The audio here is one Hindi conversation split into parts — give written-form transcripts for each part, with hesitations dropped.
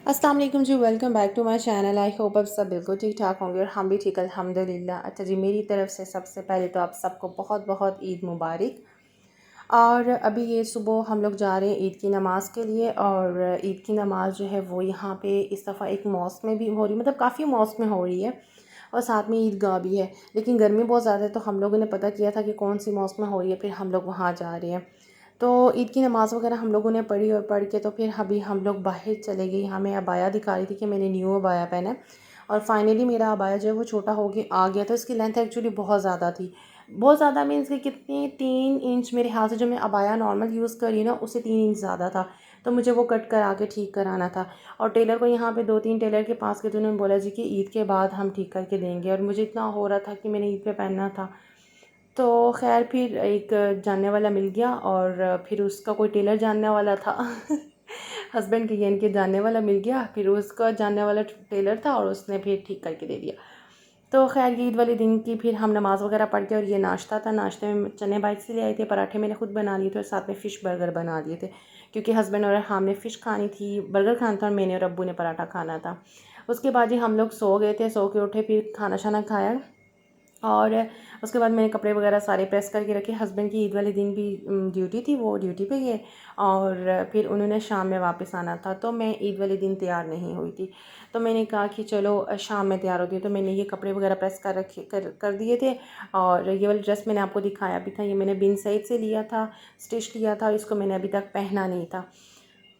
अस्सलाम वालेकुम जी। Welcome back to my channel. I hope आप सब बिल्कुल ठीक ठाक होंगे और हम भी ठीक अल्हम्दुलिल्लाह। अच्छा जी, मेरी तरफ से सबसे पहले तो आप सबको बहुत बहुत ईद मुबारक। और अभी ये सुबह हम लोग जा रहे हैं ईद की नमाज़ के लिए। और ईद की नमाज़ जो है वो यहाँ पे इस दफ़ा एक मॉस्क में भी हो रही, मतलब काफ़ी मॉस्क में हो रही है और साथ में ईदगाह भी है। लेकिन गर्मी बहुत ज़्यादा है तो हम लोगों ने पता किया था कि कौन सी मॉस्क में हो रही है, फिर हम लोग वहाँ जा रहे हैं। तो ईद की नमाज़ वगैरह हम लोगों ने पढ़ी और पढ़ के तो फिर अभी हम लोग बाहर चले गए। यहाँ मैं अबाया दिखा रही थी कि मैंने न्यू अबाया पहना है और फाइनली मेरा अबाया जो है वो छोटा हो गया आ गया। तो इसकी लेंथ एक्चुअली बहुत ज़्यादा थी, बहुत ज़्यादा मीन्स कि कितनी 3 इंच मेरे हाथ से, जो मैं अबाया नॉर्मल यूज़ करी ना उससे 3 इंच ज़्यादा था। तो मुझे वो कट करा के ठीक कराना था और टेलर को यहाँ पे 2-3 टेलर के पास गए तो उन्होंने बोला जी कि ईद के बाद हम ठीक करके देंगे। और मुझे इतना हो रहा था कि मैंने ईद पे पहनना था। तो ख़ैर फिर एक जानने वाला मिल गया और फिर उसका कोई टेलर जानने वाला था हस्बैंड के यानी कि जानने वाला मिल गया, फिर उसका जानने वाला टेलर था और उसने फिर ठीक करके दे दिया। तो खैर ईद वाले दिन की फिर हम नमाज़ वगैरह पढ़ के, और ये नाश्ता था, नाश्ते में चने बाइट से ले आए थे, पराठे मैंने खुद बना लिए थे और साथ में फ़िश बर्गर बना दिए थे क्योंकि हस्बैंड और हमने फ़िश खानी थी, बर्गर खाना था और मैंने और अब्बू ने पराठा खाना था। उसके बाद ही हम लोग सो गए थे, सो के उठे, फिर खाना शाना खाया और उसके बाद मैंने कपड़े वगैरह सारे प्रेस करके रखे। हस्बैंड की ईद वाले दिन भी ड्यूटी थी, वो ड्यूटी पे गए और फिर उन्होंने शाम में वापस आना था। तो मैं ईद वाले दिन तैयार नहीं हुई थी, तो मैंने कहा कि चलो शाम में तैयार होती है। तो मैंने ये कपड़े वगैरह प्रेस कर दिए थे। और ये वाली ड्रेस मैंने आपको दिखाया भी था, ये मैंने बिन सईद से लिया था, स्टिच किया था, इसको मैंने अभी तक पहना नहीं था।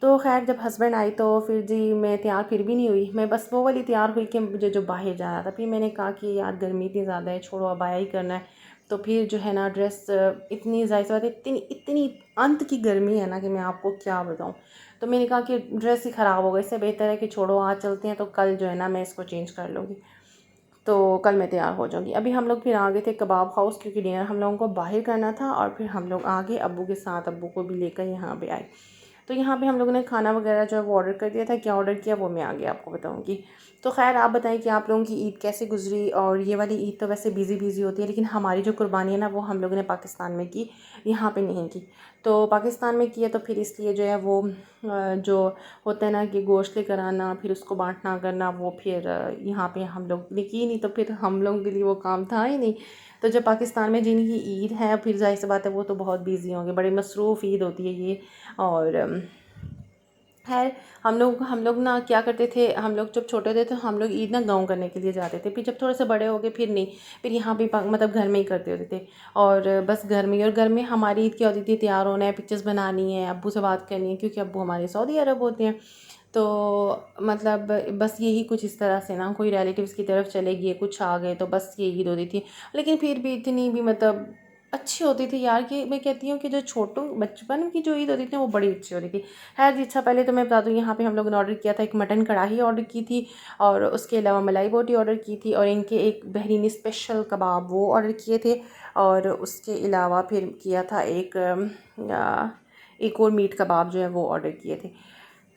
तो खैर जब हस्बैंड आई तो फिर जी मैं तैयार फिर भी नहीं हुई, मैं बस वो वाली तैयार हुई कि मुझे जो बाहर जाना था। फिर मैंने कहा कि यार गर्मी इतनी ज़्यादा है, छोड़ो अबाया ही करना है। तो फिर जो है ना ड्रेस इतनी ज़ाहिर सी बात है, इतनी इतनी अंत की गर्मी है ना कि मैं आपको क्या बताऊँ। तो मैंने कहा कि ड्रेस ही ख़राब हो गई, इससे बेहतर है कि छोड़ो आज चलते हैं, तो कल जो है ना मैं इसको चेंज कर लूँगी, तो कल मैं तैयार हो जाऊँगी। अभी हम लोग फिर आ गए थे कबाब हाउस क्योंकि डिनर हम लोगों को बाहर करना था और फिर हम लोग आगे अब्बू के साथ, अब्बू को भी लेकर यहाँ पे आए। तो यहाँ पे हम लोगों ने खाना वगैरह जो है वो ऑर्डर कर दिया था। क्या ऑर्डर किया वो मैं आगे आपको बताऊँगी। तो खैर आप बताएं कि आप लोगों की ईद कैसे गुजरी। और ये वाली ईद तो वैसे बिज़ी होती है, लेकिन हमारी जो कुर्बानी है ना वो हम लोगों ने पाकिस्तान में की, यहाँ पे नहीं की। तो पाकिस्तान में किया तो फिर इसलिए जो है वो जो होता है ना कि गोश्त लेकर आना, फिर उसको बांटना करना, वो फिर यहाँ पे हम लोग ने की नहीं, तो फिर हम लोगों के लिए वो काम था ही नहीं। तो जब पाकिस्तान में जिनकी ईद है फिर जाहिर सी बात है वो तो बहुत बिज़ी होंगे, बड़ी मसरूफ़ ईद होती है ये। और खैर हम लोग ना क्या करते थे, हम लोग जब छोटे थे तो हम लोग ईद ना गाँव करने के लिए जाते थे। फिर जब थोड़े से बड़े हो गए फिर नहीं, फिर यहाँ पे मतलब घर में ही करते होते थे। और बस घर में ही, और घर में हमारी ईद क्या होती थी, तैयार होना है, पिक्चर्स बनानी है, अब्बू से बात करनी है क्योंकि अब्बू हमारे सऊदी अरब होते हैं। तो मतलब बस यही कुछ इस तरह से ना, कोई रिलेटिव्स की तरफ चले गए, कुछ आ गए, तो बस ये ईद होती थी। लेकिन फिर भी इतनी भी मतलब अच्छी होती थी यार, कि मैं कहती हूँ कि जो छोटों बचपन की जो ईद होती थी वो बड़ी अच्छी होती थी। खैर जी, अच्छा पहले तो मैं बता दूँ, यहाँ पे हम लोगों ने ऑर्डर किया था, एक मटन कढ़ाई ऑर्डर की थी और उसके अलावा मलाई बोटी ऑर्डर की थी और इनके एक बहरीनी स्पेशल कबाब वो ऑर्डर किए थे। और उसके अलावा फिर किया था एक और मीट कबाब जो है वो ऑर्डर किए थे।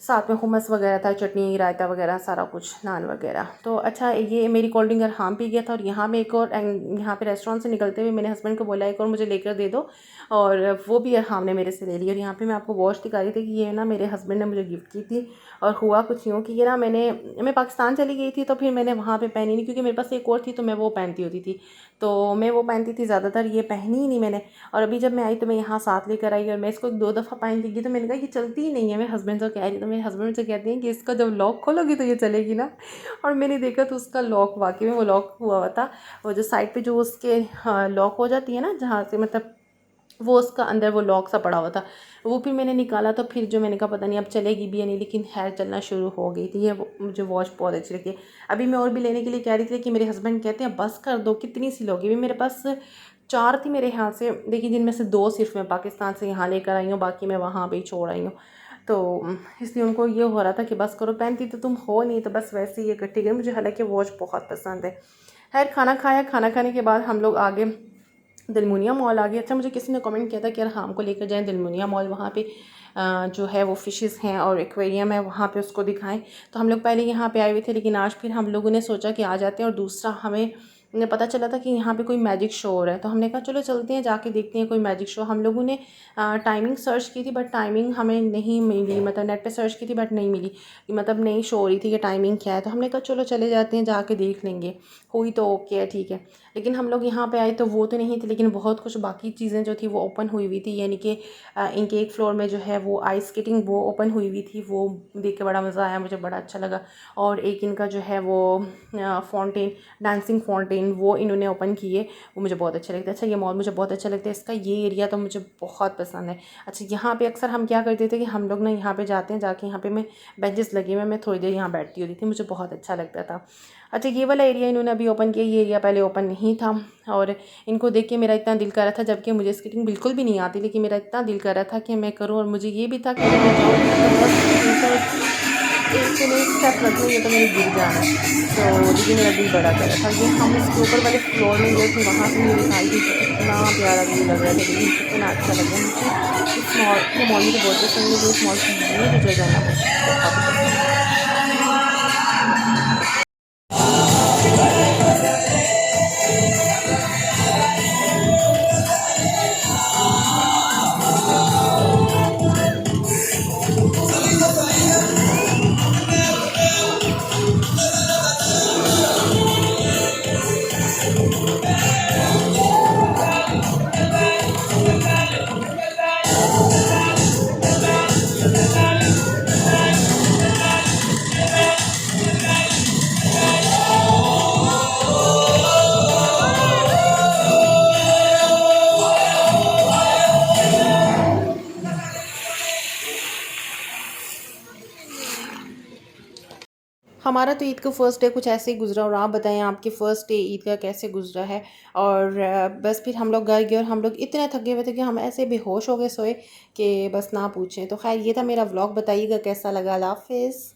साथ में हुमस वगैरह था, चटनी, रायता वगैरह, सारा कुछ, नान वगैरह। तो अच्छा, ये मेरी कोल्ड ड्रिंक अरहाम पी गया था। और यहाँ में एक और, यहाँ पे रेस्टोरेंट से निकलते हुए मैंने हस्बैंड को बोला एक और मुझे लेकर दे दो, और वो भी अरहाम ने मेरे से ले ली। और यहाँ पे मैं आपको वॉच दिखा रही थी कि ये ना मेरे हस्बैंड ने मुझे गिफ्ट की थी। और हुआ कुछ यूँ कि ये ना मैं पाकिस्तान चली गई थी तो फिर मैंने वहाँ पर पहनी नहीं, क्योंकि मेरे पास एक और थी तो मैं वो पहनती होती थी, तो मैं वो पहनती थी ज़्यादातर, ये पहनी ही नहीं मैंने। और अभी जब मैं आई तो मैं यहाँ साथ लेकर आई और मैं इसको 2 दफ़ा पहन ली, तो मैंने कहा ये चलती ही नहीं है। मैं हस्बैंड से कह रही, तो मेरे हस्बैंड मुझे कहते हैं कि इसका जब लॉक खोलोगी तो ये चलेगी ना। और मैंने देखा तो उसका लॉक वाकई में वो लॉक हुआ हुआ था। वो जो साइड पे जो उसके लॉक हो जाती है ना, जहाँ से मतलब वो उसका अंदर वो लॉक सा पड़ा हुआ था, वो फिर मैंने निकाला। तो फिर जो मैंने कहा पता नहीं अब चलेगी भी या नहीं, लेकिन खैर चलना शुरू हो गई थी। ये मुझे वॉच बहुत अच्छी लगती है। अभी मैं और भी लेने के लिए कह रही थी कि मेरे हस्बैंड कहते हैं बस कर दो, कितनी सी लोगी। भी मेरे पास 4 थी मेरे यहाँ से, देखिए जिनमें से 2 सिर्फ मैं पाकिस्तान से यहाँ लेकर आई हूँ, बाकी मैं वहाँ पे ही छोड़ आई हूँ। तो इसलिए उनको ये हो रहा था कि बस करो, पहनती तो तुम हो नहीं, तो बस वैसे ही इकट्ठी गई। मुझे हालांकि वॉच बहुत पसंद है। खैर खाना खाया, खाना खाने के बाद हम लोग आगे दिलमुनिया मॉल आ गए। अच्छा, मुझे किसी ने कमेंट किया था कि यार हमको लेकर जाएं दिलमुनिया मॉल, वहाँ पे जो है वो फ़िशेस हैं और एक्वेरियम है, वहाँ पे उसको दिखाएं। तो हम लोग पहले यहाँ पे आए हुए थे, लेकिन आज फिर हम लोगों ने सोचा कि आ जाते हैं। और दूसरा हमें मुझे पता चला था कि यहाँ पे कोई मैजिक शो हो रहा है, तो हमने कहा चलो चलते हैं, जाके देखते हैं कोई मैजिक शो। हम लोगों ने टाइमिंग सर्च की थी, बट टाइमिंग हमें नहीं मिली, मतलब नेट पे सर्च की थी बट नहीं मिली, मतलब नहीं शो हो रही थी कि टाइमिंग क्या है। तो हमने कहा चलो चले जाते हैं, जाके देख लेंगे, हुई तो ओके है, ठीक है। लेकिन हम लोग यहाँ पे आए तो वो तो नहीं थी, लेकिन बहुत कुछ बाकी चीज़ें जो थी वो ओपन हुई हुई थी, यानी कि इनके एक फ्लोर में जो है वो आइस स्केटिंग वो ओपन हुई हुई थी, वो देख के बड़ा मज़ा आया, मुझे बड़ा अच्छा लगा। और एक इनका जो है वो फाउंटेन, डांसिंग फाउंटेन, वो इन्होंने ओपन किए, वो मुझे बहुत अच्छे लगते हैं। अच्छा, ये मॉल मुझे बहुत अच्छा लगता है, इसका ये एरिया तो मुझे बहुत पसंद है। अच्छा, यहाँ पे अक्सर हम क्या करते थे कि हम लोग ना यहाँ पे जाते हैं, जाके यहाँ पे मैं बेंचेस लगे हुए, मैं थोड़ी देर यहाँ बैठती होती थी, मुझे बहुत अच्छा लगता था। अच्छा, ये वाला एरिया इन्होंने अभी ओपन किया, ये एरिया पहले ओपन नहीं था, और इनको देख के मेरा इतना दिल कर रहा था, जबकि मुझे स्केटिंग बिल्कुल भी नहीं आती, लेकिन मेरा इतना दिल कर रहा था कि मैं करूँ, और मुझे ये भी था कि मैं जाऊँ तो बस एक से नहीं स्टेप रख लूँ, ये तो मैंने गिर जाना है। तो लेकिन मेरा दिल बड़ा कर रहा था। ये हम इसके ऊपर वाले फ्लोर में गए थे, वहाँ से मुझे दिखाई दी थी, इतना प्यारा व्यू लग रहा था, लेकिन इतना अच्छा लग रहा है मुझे। इस मॉल, ये मॉल मुझे बहुत पसंद है, जो इस मॉल की ये जो जगह है ना मुझे बहुत पसंद है। हमारा तो ईद का फ़र्स्ट डे कुछ ऐसे ही गुज़रा, और आप बताएं आपके फ़र्स्ट डे ईद का कैसे गुज़रा है। और बस फिर हम लोग घर गए, और हम लोग इतने थके हुए थे कि हम ऐसे बेहोश हो गए सोए कि बस ना पूछें। तो खैर, ये था मेरा व्लॉग, बताइएगा कैसा लगा। अल्लाह हाफ़िज़।